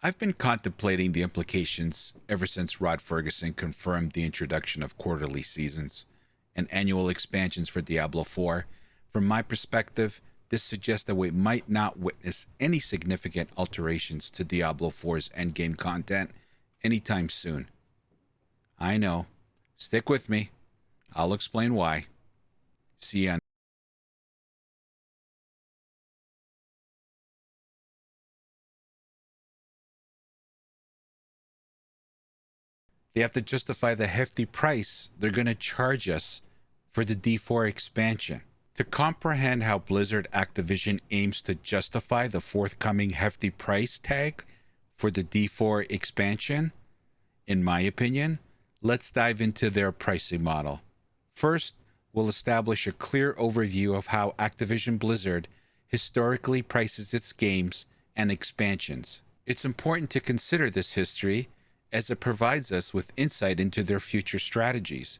I've been contemplating the implications ever since Rod Ferguson confirmed the introduction of quarterly seasons and annual expansions for Diablo 4. From my perspective, this suggests that we might not witness any significant alterations to Diablo 4's endgame content anytime soon. I know. Stick with me. I'll explain why. See you on. They have to justify the hefty price they're going to charge us for the D4 expansion. To comprehend how Blizzard Activision aims to justify the forthcoming hefty price tag for the D4 expansion, in my opinion, let's dive into their pricing model. First, we'll establish a clear overview of how Activision Blizzard historically prices its games and expansions. It's important to consider this history as it provides us with insight into their future strategies.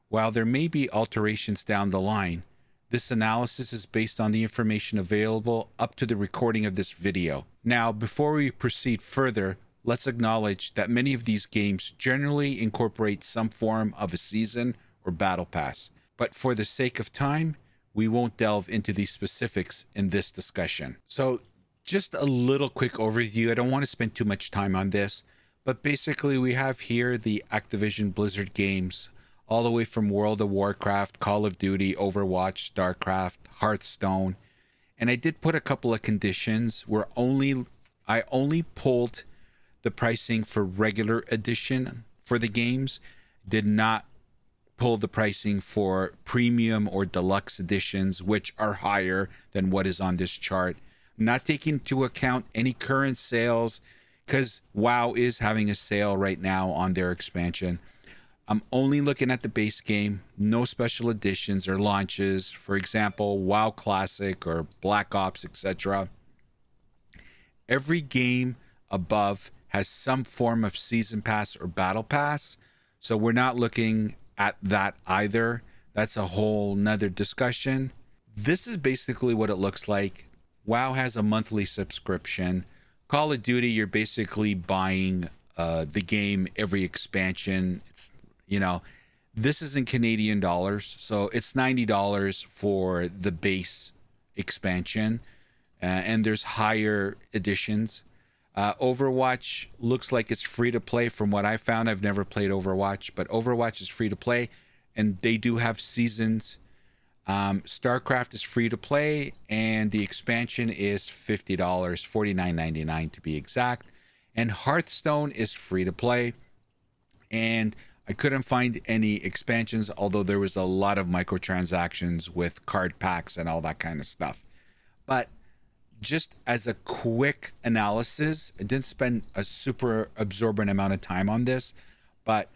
While there may be alterations down the line, this analysis is based on the information available up to the recording of this video. Now, before we proceed further, let's acknowledge that many of these games generally incorporate some form of a season or battle pass. But for the sake of time, we won't delve into these specifics in this discussion. So, just a little quick overview. I don't want to spend too much time on this, but basically we have here the Activision Blizzard games, all the way from World of Warcraft, Call of Duty, Overwatch, StarCraft, Hearthstone. And I did put a couple of conditions where I only pulled the pricing for regular edition for the games, did not pull the pricing for premium or deluxe editions, which are higher than what is on this chart. Not taking into account any current sales, because WoW is having a sale right now on their expansion. I'm only looking at the base game, no special editions or launches. For example, WoW Classic or Black Ops, etc. Every game above has some form of season pass or battle pass, so we're not looking at that either. That's a whole nother discussion. This is basically what it looks like. WoW has a monthly subscription. Call of Duty, you're basically buying the game every expansion. It's, this is in Canadian dollars, so it's $90 for the base expansion, and there's higher editions. Overwatch looks like it's free to play from what I found. I've never played Overwatch, but Overwatch is free to play, and they do have seasons. StarCraft is free to play, and the expansion is $50, $49.99 to be exact. And Hearthstone is free to play, and I couldn't find any expansions, although there was a lot of microtransactions with card packs and all that kind of stuff. But just as a quick analysis, I didn't spend a super absorbent amount of time on this, but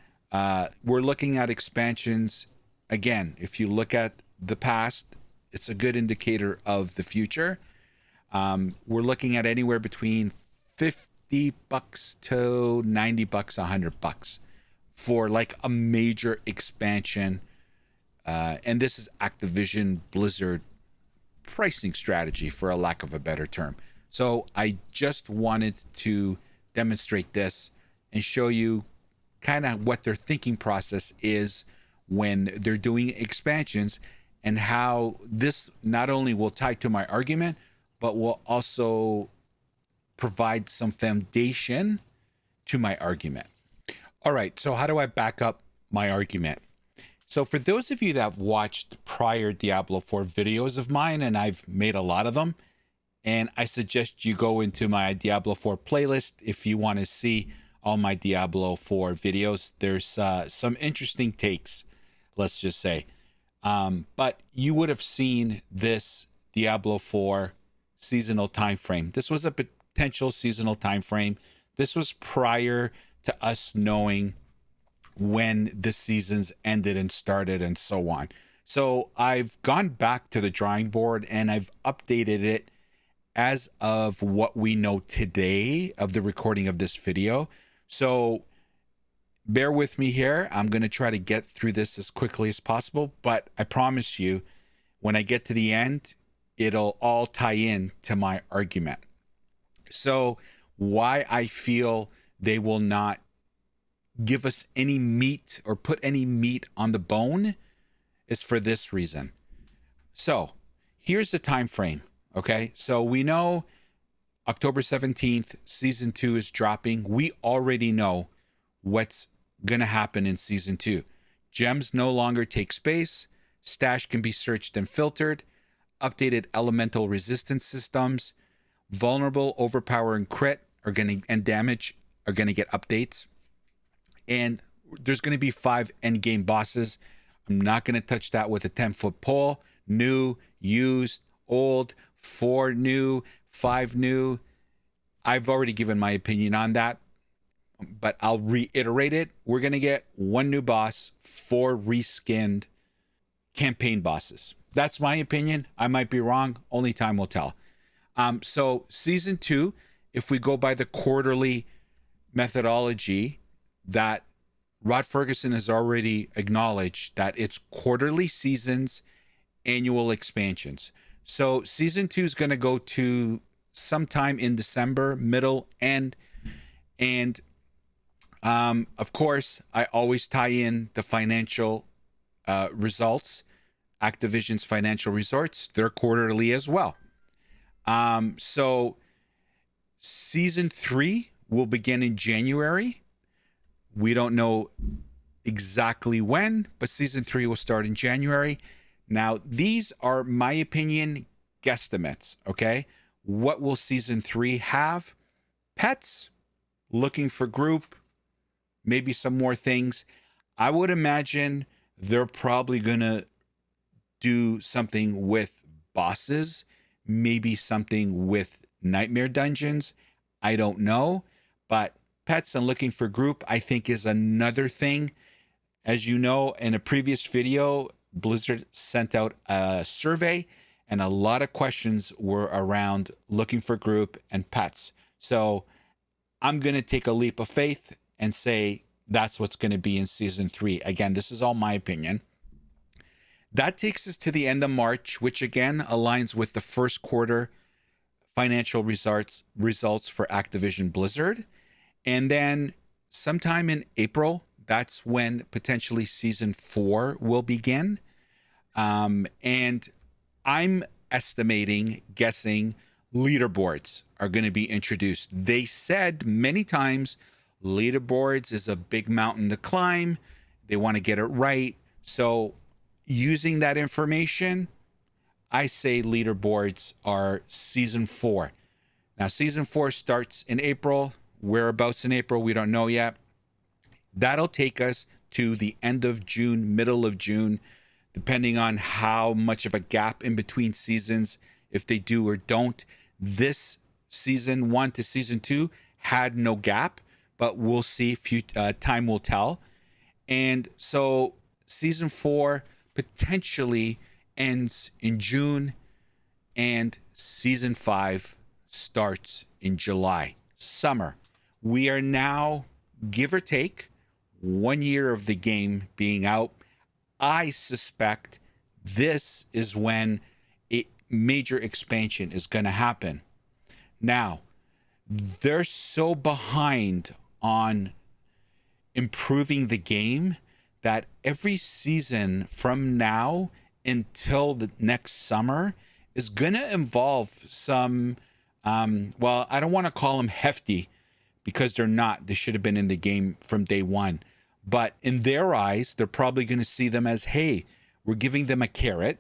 we're looking at expansions. Again, if you look at the past, it's a good indicator of the future. We're looking at anywhere between $50 to $90, $100 for like a major expansion. And this is Activision Blizzard pricing strategy, for a lack of a better term. So I just wanted to demonstrate this and show you kind of what their thinking process is when they're doing expansions, and how this not only will tie to my argument, but will also provide some foundation to my argument. All right, so how do I back up my argument? So for those of you that have watched prior Diablo 4 videos of mine, and I've made a lot of them, and I suggest you go into my Diablo 4 playlist if you want to see all my Diablo 4 videos. There's some interesting takes, let's just say. But you would have seen this Diablo 4 seasonal time frame. This was a potential seasonal time frame. This was prior to us knowing when the seasons ended and started and so on. So I've gone back to the drawing board and I've updated it as of what we know today of the recording of this video. So bear with me here. I'm going to try to get through this as quickly as possible, but I promise you, when I get to the end, it'll all tie in to my argument. So why I feel they will not give us any meat or put any meat on the bone is for this reason. So here's the time frame. Okay. So we know October 17th, season 2 is dropping. We already know what's going to happen in season 2. Gems no longer take space. Stash can be searched and filtered. Updated elemental resistance systems. Vulnerable, overpower, and crit are going to, and damage are going to get updates. And there's going to be 5 endgame bosses. I'm not going to touch that with a 10-foot pole. New, used, old, 4 new, 5 new. I've already given my opinion on that, but I'll reiterate it. We're going to get 1 new boss, 4 reskinned campaign bosses. That's my opinion. I might be wrong. Only time will tell. So season 2, if we go by the quarterly methodology that Rod Ferguson has already acknowledged, that it's quarterly seasons, annual expansions. So season 2 is going to go to sometime in December, middle, end. And of course, I always tie in the financial results. Activision's financial results, they're quarterly as well. So season 3 will begin in January. We don't know exactly when, but season 3 will start in January. Now, these are my opinion guesstimates, okay? What will season 3 have? Pets, looking for group, maybe some more things. I would imagine they're probably going to do something with bosses, maybe something with nightmare dungeons. I don't know, but pets and looking for group, I think, is another thing. As you know, in a previous video, Blizzard sent out a survey and a lot of questions were around looking for group and pets. So I'm going to take a leap of faith and say that's what's going to be in season 3. Again, this is all my opinion. That takes us to the end of March, which again aligns with the first quarter financial results for Activision Blizzard. And then sometime in April, that's when potentially season 4 will begin. And I'm guessing leaderboards are going to be introduced. They said many times leaderboards is a big mountain to climb. They want to get it right. So using that information, I say leaderboards are season 4. Now, season 4 starts in April. Whereabouts in April, we don't know yet. That'll take us to the end of June, middle of June, depending on how much of a gap in between seasons, if they do or don't. This season 1 to season 2 had no gap, but we'll see. Time will tell. And so season 4 potentially ends in June, and season 5 starts in July. Summer. We are now, give or take, 1 year of the game being out. I suspect this is when a major expansion is going to happen. Now, they're so behind on improving the game that every season from now until the next summer is going to involve some, well, I don't want to call them hefty because they're not. They should have been in the game from day one. But in their eyes, they're probably going to see them as, hey, we're giving them a carrot.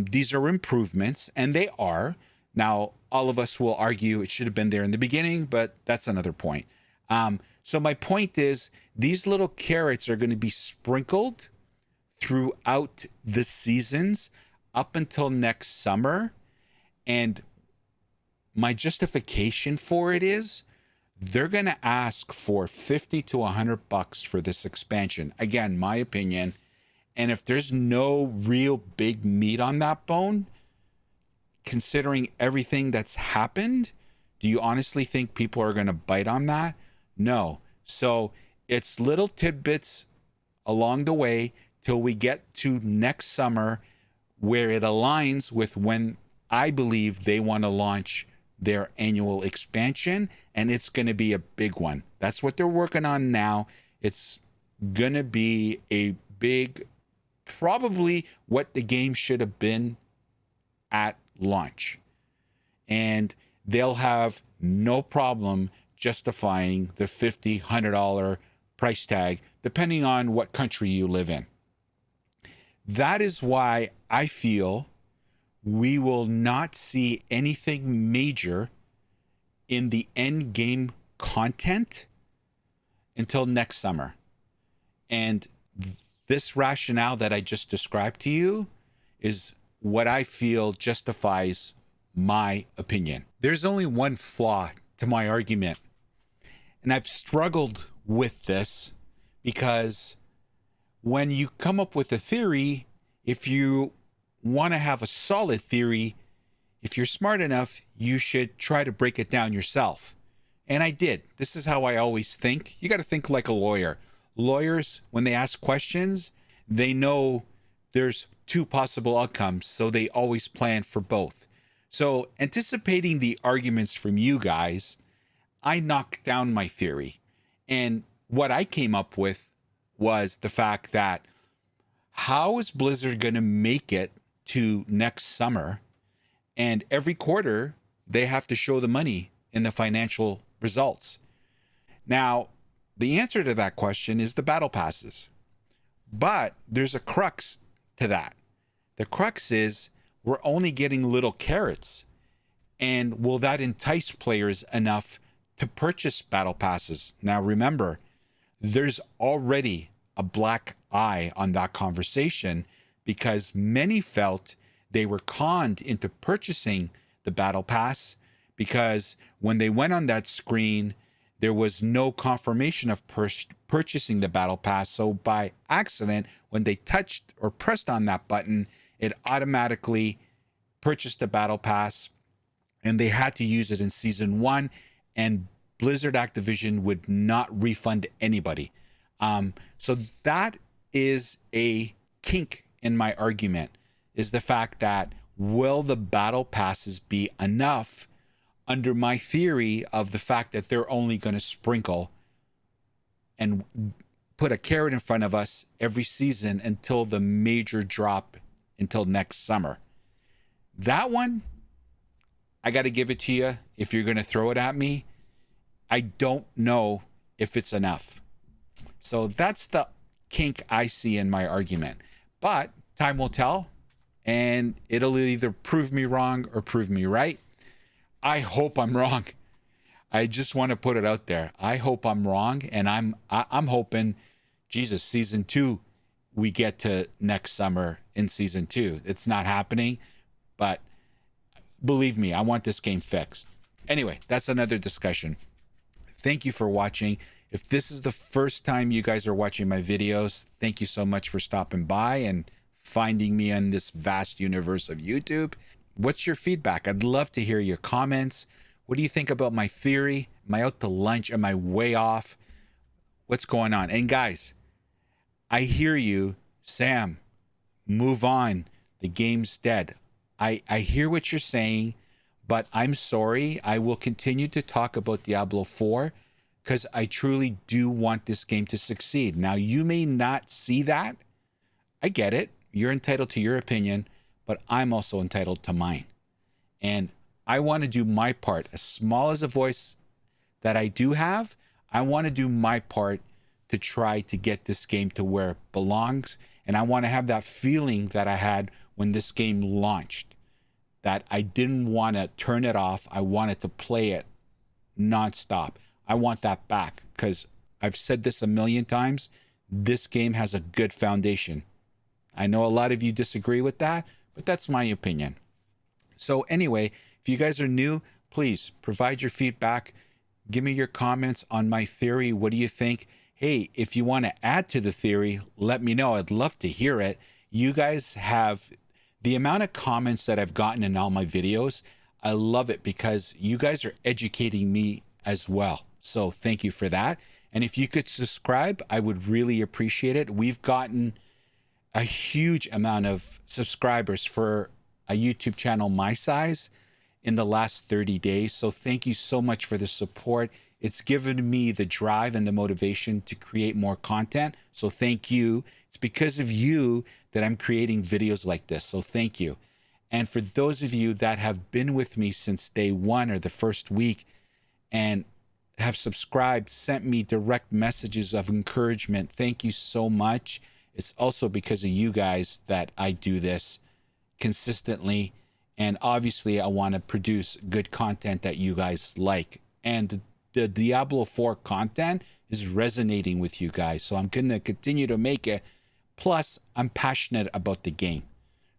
These are improvements, and they are. Now, all of us will argue it should have been there in the beginning, but that's another point. So my point is, these little carrots are going to be sprinkled throughout the seasons up until next summer. And my justification for it is they're going to ask for $50 to $100 for this expansion. Again, my opinion. And if there's no real big meat on that bone, considering everything that's happened, do you honestly think people are going to bite on that? No. So it's little tidbits along the way till we get to next summer, where it aligns with when I believe they want to launch their annual expansion, and it's going to be a big one. That's what they're working on now. It's going to be a big, probably what the game should have been at launch. And they'll have no problem justifying the $50, $100 price tag, depending on what country you live in. That is why I feel we will not see anything major in the end game content until next summer. And this rationale that I just described to you is what I feel justifies my opinion. There's only one flaw to my argument, and I've struggled with this because when you come up with a theory, if you want to have a solid theory, if you're smart enough, you should try to break it down yourself. And I did. This is how I always think. You got to think like a lawyer. Lawyers, when they ask questions, they know there's two possible outcomes, so they always plan for both. So, anticipating the arguments from you guys, I knocked down my theory. And what I came up with was the fact that how is Blizzard going to make it to next summer? And every quarter, they have to show the money in the financial results. Now, the answer to that question is the battle passes. But there's a crux to that. The crux is we're only getting little carrots. And will that entice players enough to purchase battle passes? Now, remember, there's already a black eye on that conversation because many felt they were conned into purchasing the battle pass because when they went on that screen, there was no confirmation of purchasing the battle pass. So by accident, when they touched or pressed on that button, it automatically purchased the battle pass, and they had to use it in season 1, and Blizzard Activision would not refund anybody. So that is a kink in my argument, is the fact that will the battle passes be enough under my theory of the fact that they're only going to sprinkle and put a carrot in front of us every season until the major drop until next summer. That one, I got to give it to you. If you're going to throw it at me, I don't know if it's enough. So that's the kink I see in my argument. But time will tell, and it'll either prove me wrong or prove me right. I hope I'm wrong. I just want to put it out there. I hope I'm wrong, and I'm hoping, Jesus, season 2, we get to next summer in season 2. It's not happening, but believe me, I want this game fixed. Anyway, that's another discussion. Thank you for watching. If this is the first time you guys are watching my videos, thank you so much for stopping by and finding me in this vast universe of YouTube. What's your feedback? I'd love to hear your comments. What do you think about my theory? Am I out to lunch? Am I way off? What's going on? And guys, I hear you, Sam, move on. The game's dead. I hear what you're saying, but I'm sorry. I will continue to talk about Diablo 4 because I truly do want this game to succeed. Now, you may not see that. I get it. You're entitled to your opinion, but I'm also entitled to mine. And I want to do my part. As small as a voice that I do have, I want to do my part to try to get this game to where it belongs. And I want to have that feeling that I had when this game launched, that I didn't want to turn it off. I wanted to play it nonstop. I want that back because I've said this a million times. This game has a good foundation. I know a lot of you disagree with that, but that's my opinion. So anyway, if you guys are new, please provide your feedback. Give me your comments on my theory. What do you think? Hey, if you want to add to the theory, let me know. I'd love to hear it. You guys have the amount of comments that I've gotten in all my videos. I love it because you guys are educating me as well. So thank you for that. And if you could subscribe, I would really appreciate it. We've gotten a huge amount of subscribers for a YouTube channel my size. in the last 30 days. So thank you so much for the support. It's given me the drive and the motivation to create more content. So thank you. It's because of you that I'm creating videos like this. So thank you. And for those of you that have been with me since day one or the first week and have subscribed, sent me direct messages of encouragement, thank you so much. It's also because of you guys that I do this consistently. And obviously, I want to produce good content that you guys like. And the Diablo 4 content is resonating with you guys. So I'm going to continue to make it. Plus, I'm passionate about the game.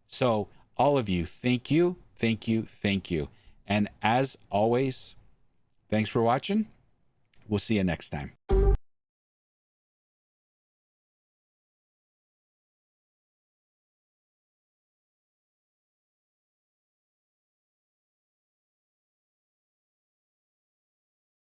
So all of you, thank you, thank you, thank you. And as always, thanks for watching. We'll see you next time.